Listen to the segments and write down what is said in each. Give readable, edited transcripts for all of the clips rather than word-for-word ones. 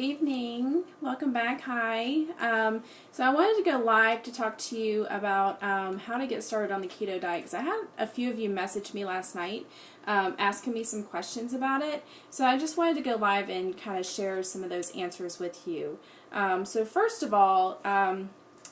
Evening. Welcome back. Hi. So I wanted to go live to talk to you about how to get started on the keto diet, because I had a few of you message me last night asking me some questions about it. So I just wanted to go live and kind of share some of those answers with you. So first of all,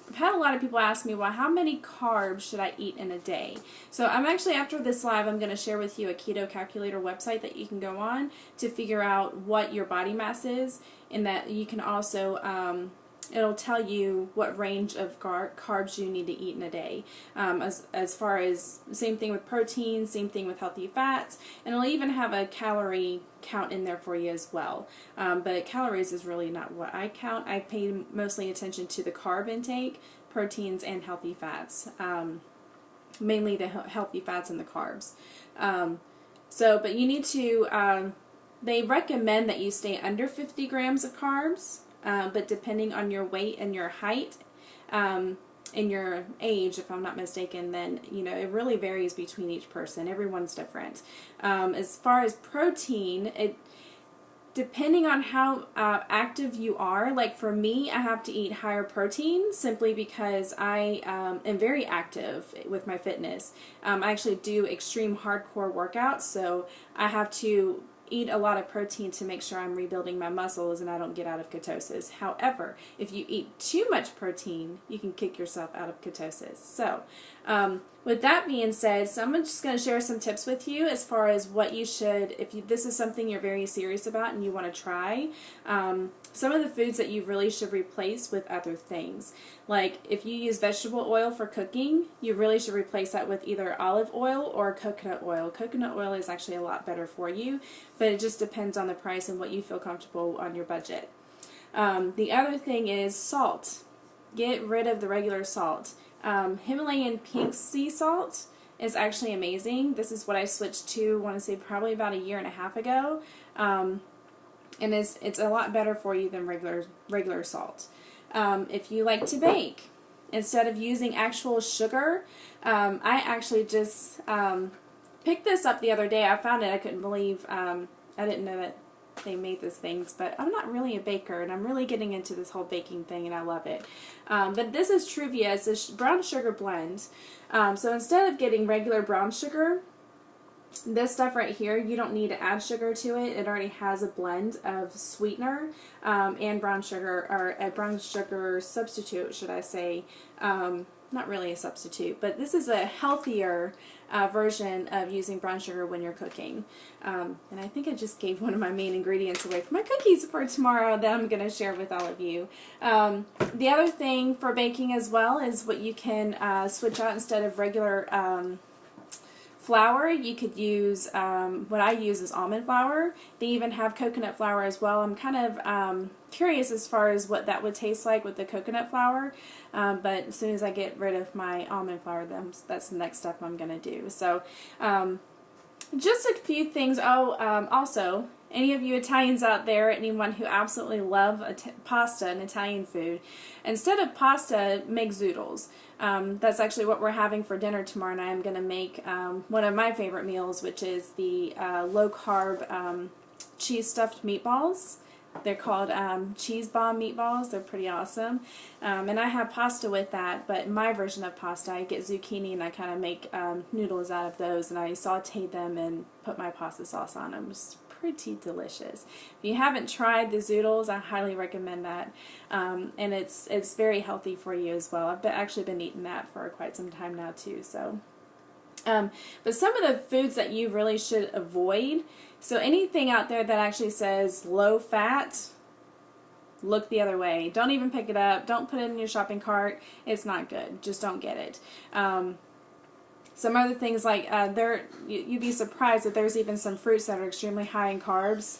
I've had a lot of people ask me, well, how many carbs should I eat in a day? So I'm actually, after this live, I'm going to share with you a keto calculator website that you can go on to figure out what your body mass is, and that you can also, it'll tell you what range of carbs you need to eat in a day. As far as, same thing with protein, same thing with healthy fats, and it'll even have a calorie count in there for you as well. But calories is really not what I count. I pay mostly attention to the carb intake, proteins, and healthy fats. Mainly the healthy fats and the carbs. But you need to, they recommend that you stay under 50 grams of carbs, but depending on your weight and your height, and your age, if I'm not mistaken, then, you know, it really varies between each person. Everyone's different. As far as protein, depending on how active you are, like for me, I have to eat higher protein simply because I am very active with my fitness. I actually do extreme hardcore workouts, so I have to eat a lot of protein to make sure I'm rebuilding my muscles and I don't get out of ketosis. However, if you eat too much protein, you can kick yourself out of ketosis. So, with that being said, so I'm just going to share some tips with you as far as what you should, this is something you're very serious about and you want to try, some of the foods that you really should replace with other things. Like if you use vegetable oil for cooking, you really should replace that with either olive oil or coconut oil. Coconut oil is actually a lot better for you, but it just depends on the price and what you feel comfortable on your budget. The other thing is salt. Get rid of the regular salt. Himalayan pink sea salt is actually amazing. This is what I switched to, I want to say probably about a year and a half ago. And it's a lot better for you than regular salt. If you like to bake, instead of using actual sugar, I actually just picked this up the other day. I found it. I couldn't believe, I didn't know that they made these things, but I'm not really a baker, and I'm really getting into this whole baking thing, and I love it. But this is Truvia. It's a brown sugar blend. So instead of getting regular brown sugar, this stuff right here, you don't need to add sugar to it. It already has a blend of sweetener and brown sugar, or a brown sugar substitute, should I say. Not really a substitute, but this is a healthier version of using brown sugar when you're cooking. And I think I just gave one of my main ingredients away for my cookies for tomorrow that I'm going to share with all of you. The other thing for baking as well is what you can switch out. Instead of regular flour, you could use, what I use is almond flour. They even have coconut flour as well. I'm kind of curious as far as what that would taste like with the coconut flour, but as soon as I get rid of my almond flour, that's the next step I'm going to do. So just a few things. Also, any of you Italians out there, anyone who absolutely love pasta and Italian food, instead of pasta, make zoodles. That's actually what we're having for dinner tomorrow night. I'm going to make one of my favorite meals, which is the low-carb cheese stuffed meatballs. They're called cheese bomb meatballs. They're pretty awesome. And I have pasta with that, but my version of pasta, I get zucchini and I kind of make noodles out of those, and I saute them and put my pasta sauce on them. It's pretty delicious. If you haven't tried the zoodles, I highly recommend that. And it's very healthy for you as well. I've actually been eating that for quite some time now too. So, but some of the foods that you really should avoid. So anything out there that actually says low fat, look the other way. Don't even pick it up. Don't put it in your shopping cart. It's not good. Just don't get it. Some other things like you'd be surprised that there's even some fruits that are extremely high in carbs.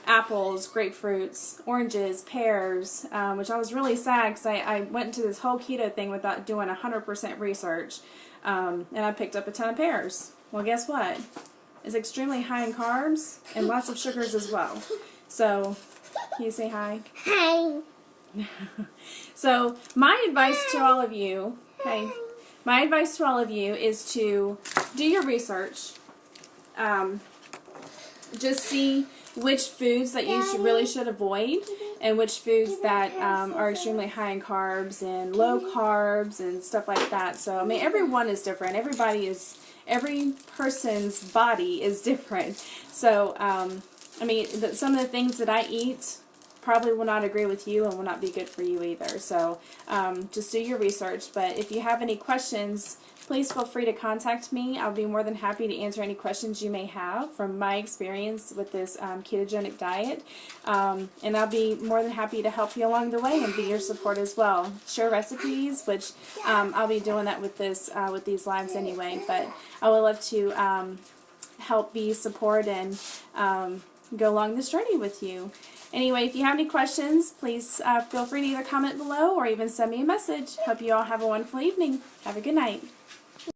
Apples, grapefruits, oranges, pears, which I was really sad because I went into this whole keto thing without doing 100% research, and I picked up a ton of pears. Well, guess what? It's extremely high in carbs and lots of sugars as well. So, can you say hi? Hi. So, my advice to all of you, okay, my advice to all of you is to do your research. Just see which foods that you really should avoid, and which foods that are extremely high in carbs and low carbs and stuff like that. So, I mean, everyone is different. Every person's body is different. So, I mean, some of the things that I eat probably will not agree with you and will not be good for you either. So, just do your research. But if you have any questions, please feel free to contact me. I'll be more than happy to answer any questions you may have from my experience with this ketogenic diet. And I'll be more than happy to help you along the way and be your support as well. Share recipes, which I'll be doing that with these lives anyway. But I would love to help be support and go along this journey with you. Anyway, if you have any questions, please feel free to either comment below or even send me a message. Hope you all have a wonderful evening. Have a good night.